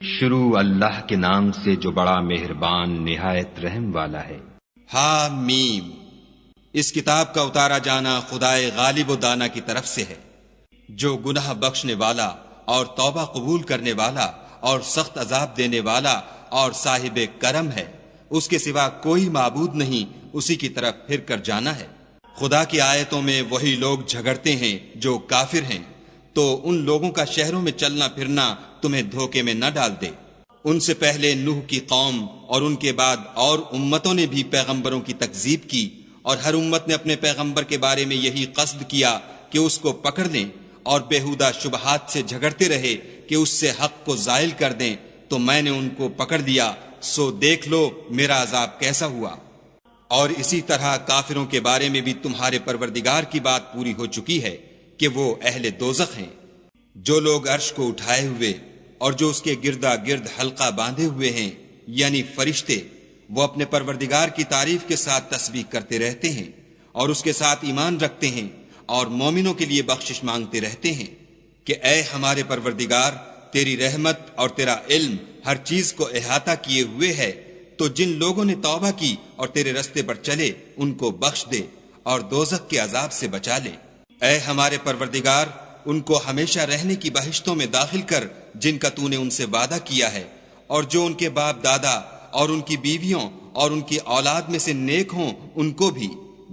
شروع اللہ کے نام سے جو بڑا مہربان نہایت رحم والا ہے۔ حامیم، اس کتاب کا اتارا جانا خدائے غالب و دانا کی طرف سے ہے، جو گناہ بخشنے والا اور توبہ قبول کرنے والا اور سخت عذاب دینے والا اور صاحب کرم ہے۔ اس کے سوا کوئی معبود نہیں، اسی کی طرف پھر کر جانا ہے۔ خدا کی آیتوں میں وہی لوگ جھگڑتے ہیں جو کافر ہیں، تو ان لوگوں کا شہروں میں چلنا پھرنا تمہیں دھوکے میں نہ ڈال دے۔ ان سے پہلے نوح کی قوم اور ان کے بعد اور امتوں نے بھی پیغمبروں کی تکذیب کی، اور ہر امت نے اپنے پیغمبر کے بارے میں یہی قصد کیا کہ اس کو پکڑ لیں، اور بےہودہ شبہات سے جھگڑتے رہے کہ اس سے حق کو زائل کر دیں، تو میں نے ان کو پکڑ لیا، سو دیکھ لو میرا عذاب کیسا ہوا۔ اور اسی طرح کافروں کے بارے میں بھی تمہارے پروردگار کی بات پوری ہو چکی ہے کہ وہ اہل دوزخ ہیں۔ جو لوگ عرش کو اٹھائے ہوئے اور جو اس کے گردا گرد حلقہ باندھے ہوئے ہیں، یعنی فرشتے، وہ اپنے پروردگار کی تعریف کے ساتھ تسبیح کرتے رہتے ہیں اور اس کے ساتھ ایمان رکھتے ہیں اور مومنوں کے لیے بخشش مانگتے رہتے ہیں کہ اے ہمارے پروردگار، تیری رحمت اور تیرا علم ہر چیز کو احاطہ کیے ہوئے ہے، تو جن لوگوں نے توبہ کی اور تیرے رستے پر چلے ان کو بخش دے اور دوزخ کے عذاب سے بچا لے۔ اے ہمارے پروردگار، ان کو ہمیشہ رہنے کی بہشتوں میں داخل کر جن کا تو نے ان سے وعدہ کیا ہے، اور جو ان کے باپ دادا اور ان کی بیویوں اور ان کی اولاد میں سے نیک ہوں ان کو بھی،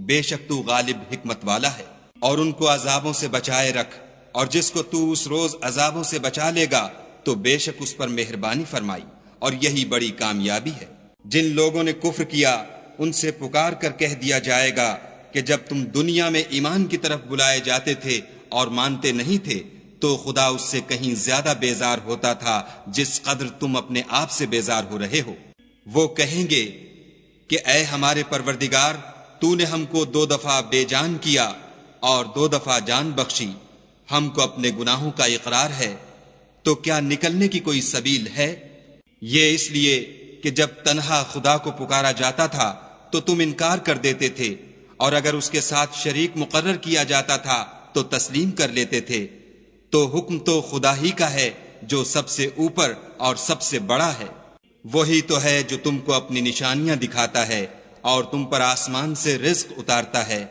بے شک تو غالب حکمت والا ہے۔ اور ان کو عذابوں سے بچائے رکھ، اور جس کو تو اس روز عذابوں سے بچا لے گا تو بے شک اس پر مہربانی فرمائی، اور یہی بڑی کامیابی ہے۔ جن لوگوں نے کفر کیا ان سے پکار کر کہہ دیا جائے گا کہ جب تم دنیا میں ایمان کی طرف بلائے جاتے تھے اور مانتے نہیں تھے تو خدا اس سے کہیں زیادہ بیزار ہوتا تھا جس قدر تم اپنے آپ سے بیزار ہو رہے ہو۔ وہ کہیں گے کہ اے ہمارے پروردگار، تو نے ہم کو 2 دفعہ بے جان کیا اور 2 دفعہ جان بخشی، ہم کو اپنے گناہوں کا اقرار ہے، تو کیا نکلنے کی کوئی سبیل ہے؟ یہ اس لیے کہ جب تنہا خدا کو پکارا جاتا تھا تو تم انکار کر دیتے تھے، اور اگر اس کے ساتھ شریک مقرر کیا جاتا تھا تو تسلیم کر لیتے تھے۔ تو حکم تو خدا ہی کا ہے جو سب سے اوپر اور سب سے بڑا ہے۔ وہی تو ہے جو تم کو اپنی نشانیاں دکھاتا ہے اور تم پر آسمان سے رزق اتارتا ہے،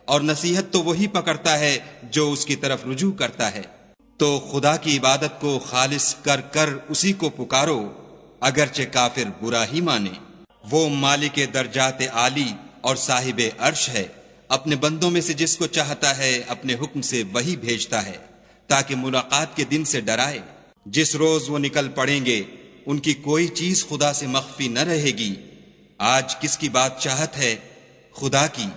اور نصیحت تو وہی پکڑتا ہے جو اس کی طرف رجوع کرتا ہے۔ تو خدا کی عبادت کو خالص کر کر اسی کو پکارو، اگرچہ کافر برا ہی مانے۔ وہ مالک درجات عالی اور صاحب عرش ہے، اپنے بندوں میں سے جس کو چاہتا ہے اپنے حکم سے وہی بھیجتا ہے تاکہ ملاقات کے دن سے ڈرائے۔ جس روز وہ نکل پڑیں گے ان کی کوئی چیز خدا سے مخفی نہ رہے گی۔ آج کس کی بات چاہت ہے؟ خدا کی،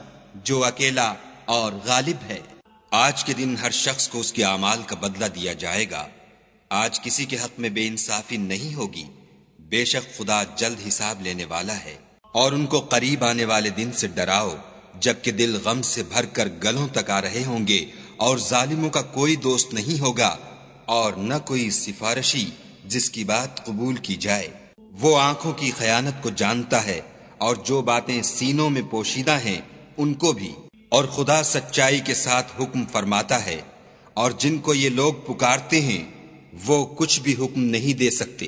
جو اکیلا اور غالب ہے۔ آج کے دن ہر شخص کو اس کے اعمال کا بدلہ دیا جائے گا۔ آج کسی کے حق میں بے انصافی نہیں ہوگی، بے شک خدا جلد حساب لینے والا ہے۔ اور ان کو قریب آنے والے دن سے ڈراؤ جبکہ دل غم سے بھر کر گلوں تک آ رہے ہوں گے، اور ظالموں کا کوئی دوست نہیں ہوگا اور نہ کوئی سفارشی جس کی بات قبول کی جائے۔ وہ آنکھوں کی خیانت کو جانتا ہے اور جو باتیں سینوں میں پوشیدہ ہیں ان کو بھی، اور خدا سچائی کے ساتھ حکم فرماتا ہے، اور جن کو یہ لوگ پکارتے ہیں وہ کچھ بھی حکم نہیں دے سکتے،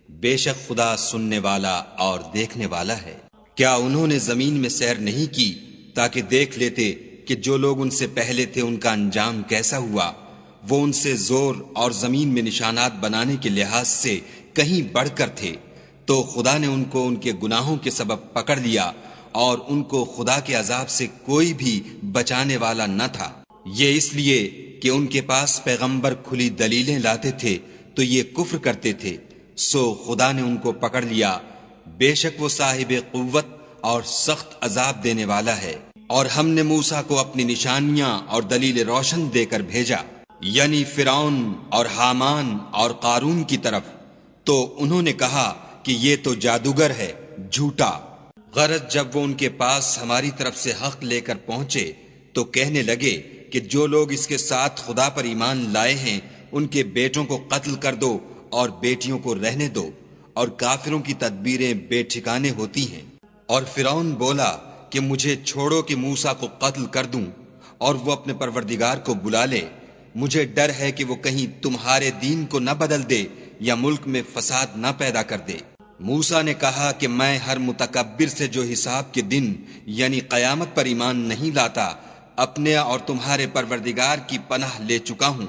بے شک خدا سننے والا اور دیکھنے والا ہے۔ کیا انہوں نے زمین میں سیر نہیں کی تاکہ دیکھ لیتے کہ جو لوگ ان سے پہلے تھے ان کا انجام کیسا ہوا؟ وہ ان سے زور اور زمین میں نشانات بنانے کے لحاظ سے کہیں بڑھ کر تھے، تو خدا نے ان کو ان کے گناہوں کے سبب پکڑ لیا، اور ان کو خدا کے عذاب سے کوئی بھی بچانے والا نہ تھا۔ یہ اس لیے کہ ان کے پاس پیغمبر کھلی دلیلیں لاتے تھے تو یہ کفر کرتے تھے، سو خدا نے ان کو پکڑ لیا۔ بے شک وہ صاحب قوت اور سخت عذاب دینے والا ہے۔ اور ہم نے موسیٰ کو اپنی نشانیاں اور دلیل روشن دے کر بھیجا، یعنی فرعون اور حامان اور قارون کی طرف، تو انہوں نے کہا کہ یہ تو جادوگر ہے، جھوٹا۔ غرض جب وہ ان کے پاس ہماری طرف سے حق لے کر پہنچے تو کہنے لگے کہ جو لوگ اس کے ساتھ خدا پر ایمان لائے ہیں ان کے بیٹوں کو قتل کر دو اور بیٹیوں کو رہنے دو، اور کافروں کی تدبیریں بے ٹھکانے ہوتی ہیں۔ اور فرعون بولا کہ مجھے چھوڑو کہ موسیٰ کو قتل کر دوں اور وہ اپنے پروردگار کو بلا لے، مجھے ڈر ہے کہ وہ کہیں تمہارے دین کو نہ بدل دے یا ملک میں فساد نہ پیدا کر دے۔ موسیٰ نے کہا کہ میں ہر متکبر سے جو حساب کے دن یعنی قیامت پر ایمان نہیں لاتا اپنے اور تمہارے پروردگار کی پناہ لے چکا ہوں۔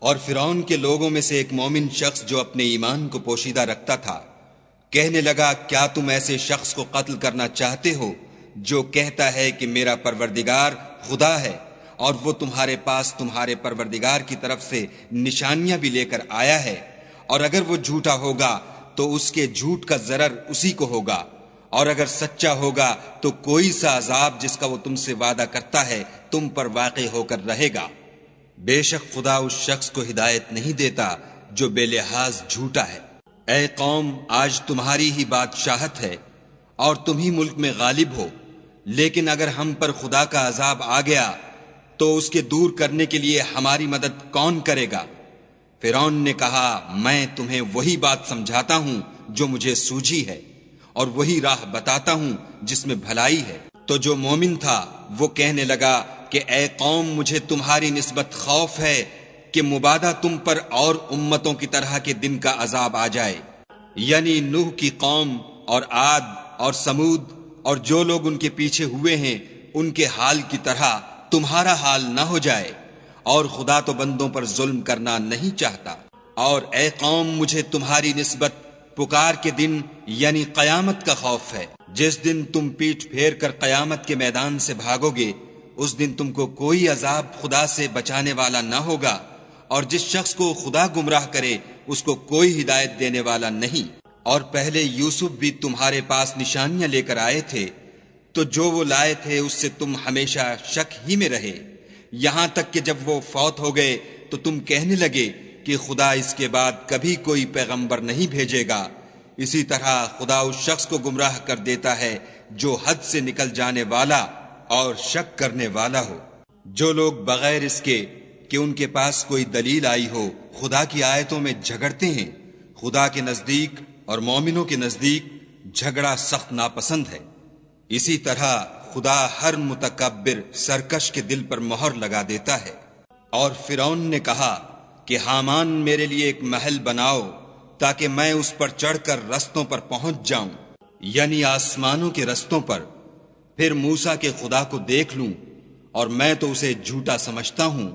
اور فرعون کے لوگوں میں سے ایک مومن شخص جو اپنے ایمان کو پوشیدہ رکھتا تھا کہنے لگا، کیا تم ایسے شخص کو قتل کرنا چاہتے ہو جو کہتا ہے کہ میرا پروردگار خدا ہے، اور وہ تمہارے پاس تمہارے پروردگار کی طرف سے نشانیاں بھی لے کر آیا ہے، اور اگر وہ جھوٹا ہوگا تو اس کے جھوٹ کا ضرر اسی کو ہوگا، اور اگر سچا ہوگا تو کوئی سا عذاب جس کا وہ تم سے وعدہ کرتا ہے تم پر واقع ہو کر رہے گا۔ بے شک خدا اس شخص کو ہدایت نہیں دیتا جو بے لحاظ جھوٹا ہے۔ اے قوم، آج تمہاری ہی بادشاہت ہے اور تم ہی ملک میں غالب ہو، لیکن اگر ہم پر خدا کا عذاب آ گیا تو اس کے دور کرنے کے لیے ہماری مدد کون کرے گا؟ فرعون نے کہا، میں تمہیں وہی بات سمجھاتا ہوں جو مجھے سوجھی ہے، اور وہی راہ بتاتا ہوں جس میں بھلائی ہے۔ تو جو مومن تھا وہ کہنے لگا کہ اے قوم، مجھے تمہاری نسبت خوف ہے کہ مبادا تم پر اور امتوں کی طرح کے دن کا عذاب آ جائے، یعنی نوح کی قوم اور عاد اور سمود اور جو لوگ ان کے پیچھے ہوئے ہیں ان کے حال کی طرح تمہارا حال نہ ہو جائے، اور خدا تو بندوں پر ظلم کرنا نہیں چاہتا۔ اور اے قوم، مجھے تمہاری نسبت پکار کے دن یعنی قیامت کا خوف ہے۔ جس دن تم پیٹھ پھیر کر قیامت کے میدان سے بھاگو گے اس دن تم کو کوئی عذاب خدا سے بچانے والا نہ ہوگا، اور جس شخص کو خدا گمراہ کرے اس کو کوئی ہدایت دینے والا نہیں۔ اور پہلے یوسف بھی تمہارے پاس نشانیاں لے کر آئے تھے، تو جو وہ لائے تھے اس سے تم ہمیشہ شک ہی میں رہے، یہاں تک کہ جب وہ فوت ہو گئے تو تم کہنے لگے کہ خدا اس کے بعد کبھی کوئی پیغمبر نہیں بھیجے گا۔ اسی طرح خدا اس شخص کو گمراہ کر دیتا ہے جو حد سے نکل جانے والا اور شک کرنے والا ہو۔ جو لوگ بغیر اس کے کہ ان کے پاس کوئی دلیل آئی ہو خدا کی آیتوں میں جھگڑتے ہیں، خدا کے نزدیک اور مومنوں کے نزدیک جھگڑا سخت ناپسند ہے۔ اسی طرح خدا ہر متکبر سرکش کے دل پر مہر لگا دیتا ہے۔ اور فرعون نے کہا کہ حامان میرے لیے ایک محل بناؤ تاکہ میں اس پر چڑھ کر رستوں پر پہنچ جاؤں، یعنی آسمانوں کے رستوں پر، پھر موسیٰ کے خدا کو دیکھ لوں، اور میں تو اسے جھوٹا سمجھتا ہوں۔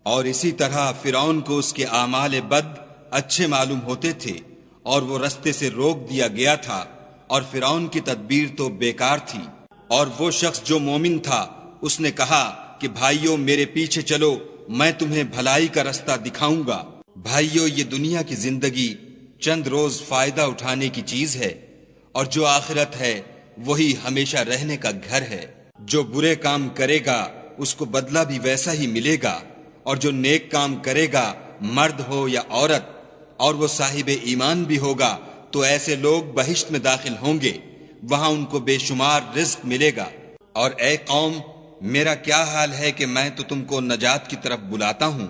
اور اسی طرح فرعون کو اس کے اعمال بد اچھے معلوم ہوتے تھے اور وہ رستے سے روک دیا گیا تھا، اور فرعون کی تدبیر تو بیکار تھی۔ اور وہ شخص جو مومن تھا اس نے کہا کہ بھائیو میرے پیچھے چلو، میں تمہیں بھلائی کا رستہ دکھاؤں گا۔ بھائیو، یہ دنیا کی زندگی چند روز فائدہ اٹھانے کی چیز ہے، اور جو آخرت ہے وہی ہمیشہ رہنے کا گھر ہے۔ جو برے کام کرے گا اس کو بدلہ بھی ویسا ہی ملے گا، اور جو نیک کام کرے گا مرد ہو یا عورت اور وہ صاحب ایمان بھی ہوگا تو ایسے لوگ بہشت میں داخل ہوں گے، وہاں ان کو بے شمار رزق ملے گا۔ اور اے قوم، میرا کیا حال ہے کہ میں تو تم کو نجات کی طرف بلاتا ہوں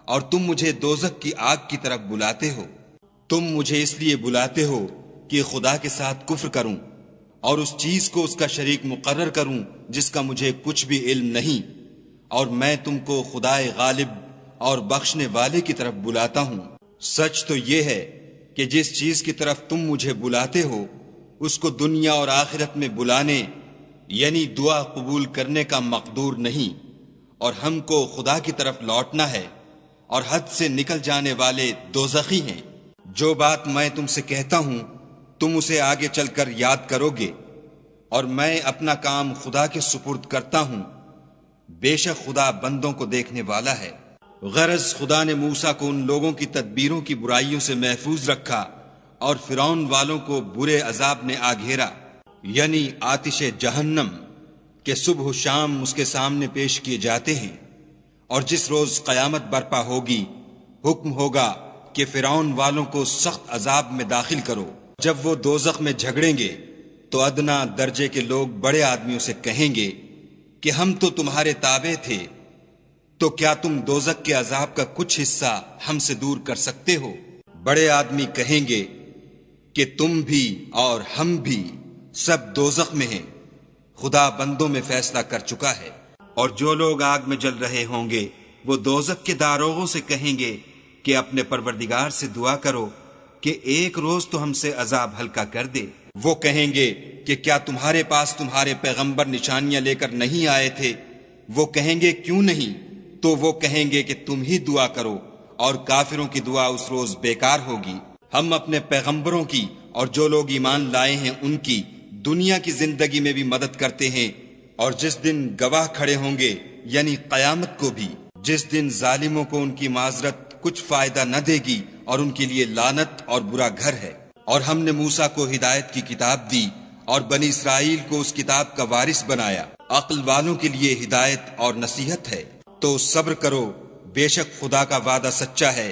اور تم مجھے دوزخ کی آگ کی طرف بلاتے ہو۔ تم مجھے اس لیے بلاتے ہو کہ خدا کے ساتھ کفر کروں اور اس چیز کو اس کا شریک مقرر کروں جس کا مجھے کچھ بھی علم نہیں، اور میں تم کو خدائے غالب اور بخشنے والے کی طرف بلاتا ہوں۔ سچ تو یہ ہے کہ جس چیز کی طرف تم مجھے بلاتے ہو اس کو دنیا اور آخرت میں بلانے یعنی دعا قبول کرنے کا مقدور نہیں، اور ہم کو خدا کی طرف لوٹنا ہے، اور حد سے نکل جانے والے دوزخی ہیں۔ جو بات میں تم سے کہتا ہوں تم اسے آگے چل کر یاد کرو گے، اور میں اپنا کام خدا کے سپرد کرتا ہوں، بے شک خدا بندوں کو دیکھنے والا ہے۔ غرض خدا نے موسیٰ کو ان لوگوں کی تدبیروں کی برائیوں سے محفوظ رکھا، اور فرعون والوں کو برے عذاب نے آ گھیرا، یعنی آتش جہنم کہ صبح و شام اس کے سامنے پیش کیے جاتے ہیں۔ اور جس روز قیامت برپا ہوگی حکم ہوگا کہ فرعون والوں کو سخت عذاب میں داخل کرو۔ جب وہ دوزخ میں جھگڑیں گے تو ادنا درجے کے لوگ بڑے آدمیوں سے کہیں گے کہ ہم تو تمہارے تابع تھے، تو کیا تم دوزخ کے عذاب کا کچھ حصہ ہم سے دور کر سکتے ہو؟ بڑے آدمی کہیں گے کہ تم بھی اور ہم بھی سب دوزخ میں ہیں، خدا بندوں میں فیصلہ کر چکا ہے۔ اور جو لوگ آگ میں جل رہے ہوں گے وہ دوزخ کے داروغوں سے کہیں گے کہ اپنے پروردگار سے دعا کرو کہ ایک روز تو ہم سے عذاب ہلکا کر دے۔ وہ کہیں گے کہ کیا تمہارے پاس تمہارے پیغمبر نشانیاں لے کر نہیں آئے تھے؟ وہ کہیں گے کیوں نہیں؟ تو وہ کہیں گے کہ تم ہی دعا کرو، اور کافروں کی دعا اس روز بیکار ہوگی۔ ہم اپنے پیغمبروں کی اور جو لوگ ایمان لائے ہیں ان کی دنیا کی زندگی میں بھی مدد کرتے ہیں، اور جس دن گواہ کھڑے ہوں گے یعنی قیامت کو بھی، جس دن ظالموں کو ان کی معذرت کچھ فائدہ نہ دے گی اور ان کے لیے لعنت اور برا گھر ہے۔ اور ہم نے موسیٰ کو ہدایت کی کتاب دی اور بنی اسرائیل کو اس کتاب کا وارث بنایا۔ عقل والوں کے لیے ہدایت اور نصیحت ہے۔ تو صبر کرو، بے شک خدا کا وعدہ سچا ہے،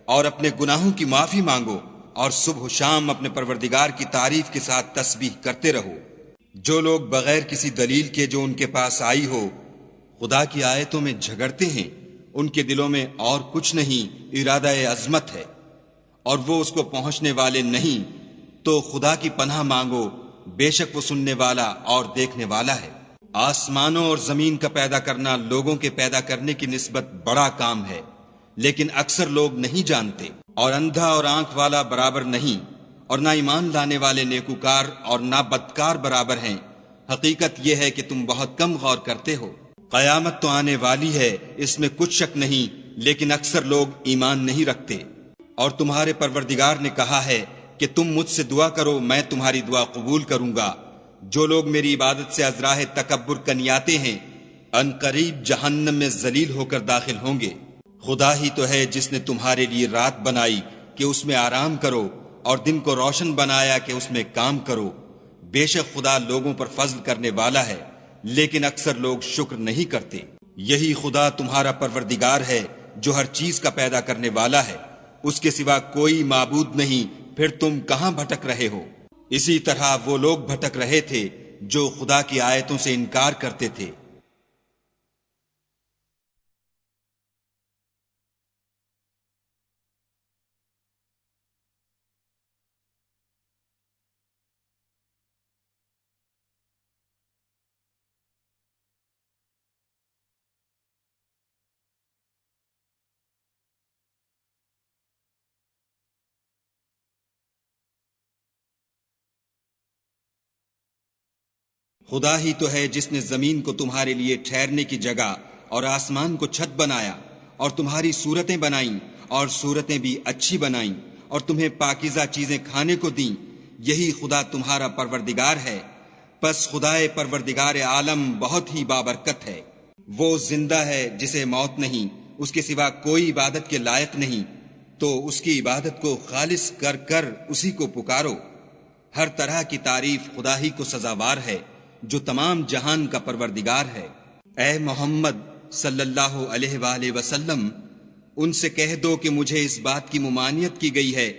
اور اپنے گناہوں کی معافی مانگو، اور صبح و شام اپنے پروردگار کی تعریف کے ساتھ تسبیح کرتے رہو۔ جو لوگ بغیر کسی دلیل کے جو ان کے پاس آئی ہو خدا کی آیتوں میں جھگڑتے ہیں، ان کے دلوں میں اور کچھ نہیں، ارادہ عظمت ہے، اور وہ اس کو پہنچنے والے نہیں۔ تو خدا کی پناہ مانگو، بے شک وہ سننے والا اور دیکھنے والا ہے۔ آسمانوں اور زمین کا پیدا کرنا لوگوں کے پیدا کرنے کی نسبت بڑا کام ہے، لیکن اکثر لوگ نہیں جانتے۔ اور اندھا اور آنکھ والا برابر نہیں، اور نہ ایمان لانے والے نیکوکار اور نہ بدکار برابر ہیں۔ حقیقت یہ ہے کہ تم بہت کم غور کرتے ہو۔ قیامت تو آنے والی ہے، اس میں کچھ شک نہیں، لیکن اکثر لوگ ایمان نہیں رکھتے۔ اور تمہارے پروردگار نے کہا ہے کہ تم مجھ سے دعا کرو، میں تمہاری دعا قبول کروں گا۔ جو لوگ میری عبادت سے از راہ تکبر کنیاتے ہیں، ان قریب جہنم میں ذلیل ہو کر داخل ہوں گے۔ خدا ہی تو ہے جس نے تمہارے لیے رات بنائی کہ اس میں آرام کرو، اور دن کو روشن بنایا کہ اس میں کام کرو۔ بے شک خدا لوگوں پر فضل کرنے والا ہے، لیکن اکثر لوگ شکر نہیں کرتے۔ یہی خدا تمہارا پروردگار ہے جو ہر چیز کا پیدا کرنے والا ہے، اس کے سوا کوئی معبود نہیں، پھر تم کہاں بھٹک رہے ہو؟ اسی طرح وہ لوگ بھٹک رہے تھے جو خدا کی آیتوں سے انکار کرتے تھے۔ خدا ہی تو ہے جس نے زمین کو تمہارے لیے ٹھہرنے کی جگہ اور آسمان کو چھت بنایا، اور تمہاری صورتیں بنائیں، اور صورتیں بھی اچھی بنائیں، اور تمہیں پاکیزہ چیزیں کھانے کو دیں۔ یہی خدا تمہارا پروردگار ہے۔ پس خدائے پروردگار عالم بہت ہی بابرکت ہے۔ وہ زندہ ہے جسے موت نہیں، اس کے سوا کوئی عبادت کے لائق نہیں، تو اس کی عبادت کو خالص کر کر اسی کو پکارو۔ ہر طرح کی تعریف خدا ہی کو سزاوار ہے جو تمام جہان کا پروردگار ہے۔ اے محمد صلی اللہ علیہ وآلہ وسلم، ان سے کہہ دو کہ مجھے اس بات کی ممانعت کی گئی ہے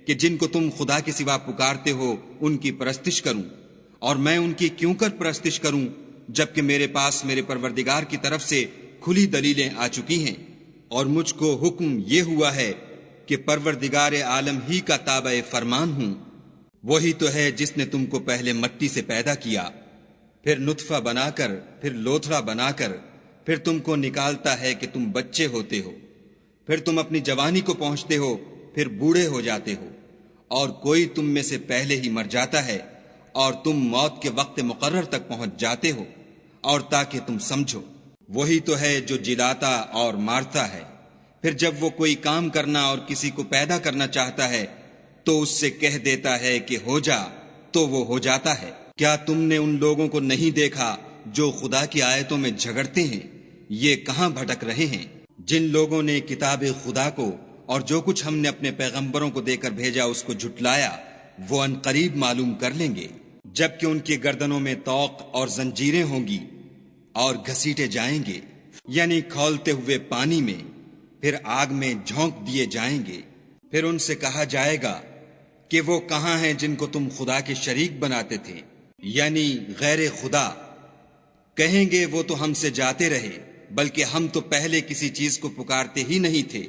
کہ جن کو تم خدا کے سوا پکارتے ہو ان کی پرستش کروں، اور میں ان کی کیوں کر پرستش کروں جبکہ میرے پاس میرے پروردگار کی طرف سے کھلی دلیلیں آ چکی ہیں، اور مجھ کو حکم یہ ہوا ہے کہ پروردگار عالم ہی کا تابع فرمان ہوں۔ وہی تو ہے جس نے تم کو پہلے مٹی سے پیدا کیا، پھر نطفہ بنا کر، پھر لوتھڑا بنا کر، پھر تم کو نکالتا ہے کہ تم بچے ہوتے ہو، پھر تم اپنی جوانی کو پہنچتے ہو، پھر بوڑھے ہو جاتے ہو، اور کوئی تم میں سے پہلے ہی مر جاتا ہے، اور تم موت کے وقت مقرر تک پہنچ جاتے ہو، اور تاکہ تم سمجھو۔ وہی تو ہے جو جلاتا اور مارتا ہے، پھر جب وہ کوئی کام کرنا اور کسی کو پیدا کرنا چاہتا ہے تو اس سے کہہ دیتا ہے کہ ہو جا، تو وہ ہو جاتا ہے۔ کیا تم نے ان لوگوں کو نہیں دیکھا جو خدا کی آیتوں میں جھگڑتے ہیں؟ یہ کہاں بھٹک رہے ہیں؟ جن لوگوں نے کتاب خدا کو اور جو کچھ ہم نے اپنے پیغمبروں کو دے کر بھیجا اس کو جھٹلایا، وہ ان قریب معلوم کر لیں گے، جبکہ ان کی گردنوں میں طوق اور زنجیریں ہوں گی، اور گھسیٹے جائیں گے، یعنی کھولتے ہوئے پانی میں، پھر آگ میں جھونک دیے جائیں گے۔ پھر ان سے کہا جائے گا کہ وہ کہاں ہیں جن کو تم خدا کے شریک بناتے تھے، یعنی غیر خدا؟ کہیں گے وہ تو ہم سے جاتے رہے، بلکہ ہم تو پہلے کسی چیز کو پکارتے ہی نہیں تھے۔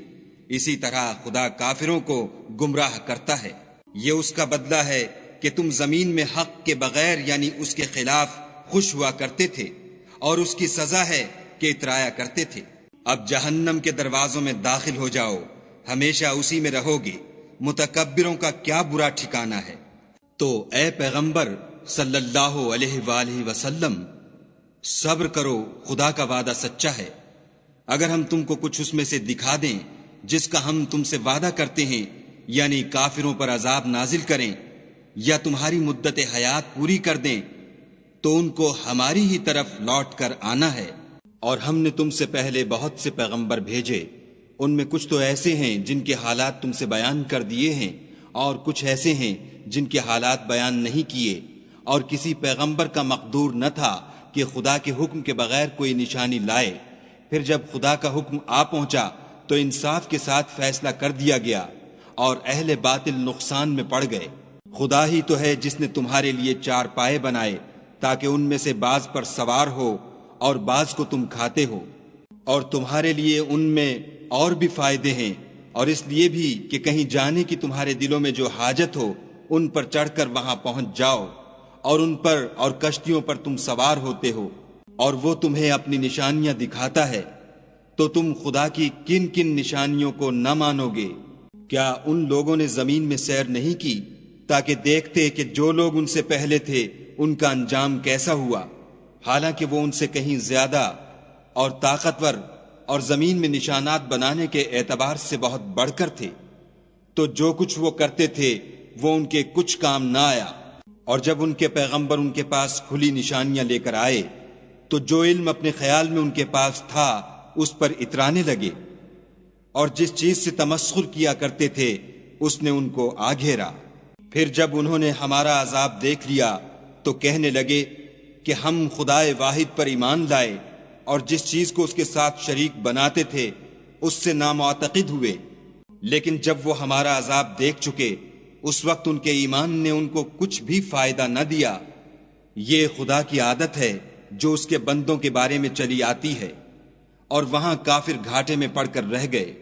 اسی طرح خدا کافروں کو گمراہ کرتا ہے۔ یہ اس کا بدلہ ہے کہ تم زمین میں حق کے بغیر یعنی اس کے خلاف خوش ہوا کرتے تھے، اور اس کی سزا ہے کہ اترایا کرتے تھے۔ اب جہنم کے دروازوں میں داخل ہو جاؤ، ہمیشہ اسی میں رہو گے، متکبروں کا کیا برا ٹھکانہ ہے۔ تو اے پیغمبر صلی اللہ علیہ وآلہ وسلم، صبر کرو، خدا کا وعدہ سچا ہے۔ اگر ہم تم کو کچھ اس میں سے دکھا دیں جس کا ہم تم سے وعدہ کرتے ہیں، یعنی کافروں پر عذاب نازل کریں یا تمہاری مدت حیات پوری کر دیں، تو ان کو ہماری ہی طرف لوٹ کر آنا ہے۔ اور ہم نے تم سے پہلے بہت سے پیغمبر بھیجے، ان میں کچھ تو ایسے ہیں جن کے حالات تم سے بیان کر دیے ہیں، اور کچھ ایسے ہیں جن کے حالات بیان نہیں کیے، اور کسی پیغمبر کا مقدور نہ تھا کہ خدا کے حکم کے بغیر کوئی نشانی لائے۔ پھر جب خدا کا حکم آ پہنچا تو انصاف کے ساتھ فیصلہ کر دیا گیا، اور اہل باطل نقصان میں پڑ گئے۔ خدا ہی تو ہے جس نے تمہارے لیے 4 پائے بنائے تاکہ ان میں سے بعض پر سوار ہو اور بعض کو تم کھاتے ہو، اور تمہارے لیے ان میں اور بھی فائدے ہیں، اور اس لیے بھی کہ کہیں جانے کی تمہارے دلوں میں جو حاجت ہو ان پر چڑھ کر وہاں پہنچ جاؤ، اور ان پر اور کشتیوں پر تم سوار ہوتے ہو، اور وہ تمہیں اپنی نشانیاں دکھاتا ہے۔ تو تم خدا کی کن کن نشانیوں کو نہ مانو گے؟ کیا ان لوگوں نے زمین میں سیر نہیں کی تاکہ دیکھتے کہ جو لوگ ان سے پہلے تھے ان کا انجام کیسا ہوا، حالانکہ وہ ان سے کہیں زیادہ اور طاقتور اور زمین میں نشانات بنانے کے اعتبار سے بہت بڑھ کر تھے؟ تو جو کچھ وہ کرتے تھے وہ ان کے کچھ کام نہ آیا، اور جب ان کے پیغمبر ان کے پاس کھلی نشانیاں لے کر آئے تو جو علم اپنے خیال میں ان کے پاس تھا اس پر اترانے لگے، اور جس چیز سے تمسخر کیا کرتے تھے اس نے ان کو آ گھیرا۔ پھر جب انہوں نے ہمارا عذاب دیکھ لیا تو کہنے لگے کہ ہم خدائے واحد پر ایمان لائے، اور جس چیز کو اس کے ساتھ شریک بناتے تھے اس سے نامعتقد ہوئے۔ لیکن جب وہ ہمارا عذاب دیکھ چکے اس وقت ان کے ایمان نے ان کو کچھ بھی فائدہ نہ دیا۔ یہ خدا کی عادت ہے جو اس کے بندوں کے بارے میں چلی آتی ہے، اور وہاں کافر گھاٹے میں پڑ کر رہ گئے۔